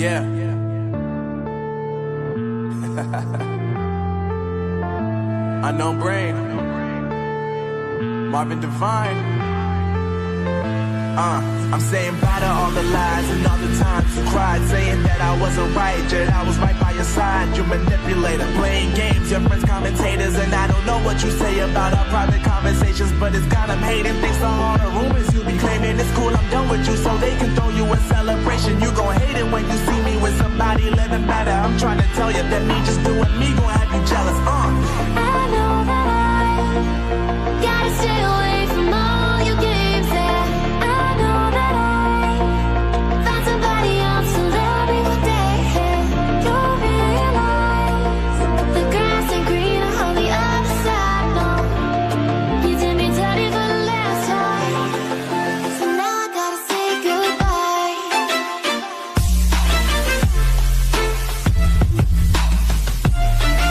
Yeah. Unknown Brain, Marvin Devine. I'm saying bye to all the lies and all the times you cried, saying that I wasn't right, yet I was right by your side. You manipulator, playing games, your friends commentators, and I don't know what you say about our private conversations, but it's got them hating. Thanks to all the rumors you be claiming. It's cool, I'm done with you, so they can throw you a celebration. You gon' hate it when you see me with somebody living better. I'm trying to tell you that me just doing me gon' have you jealous.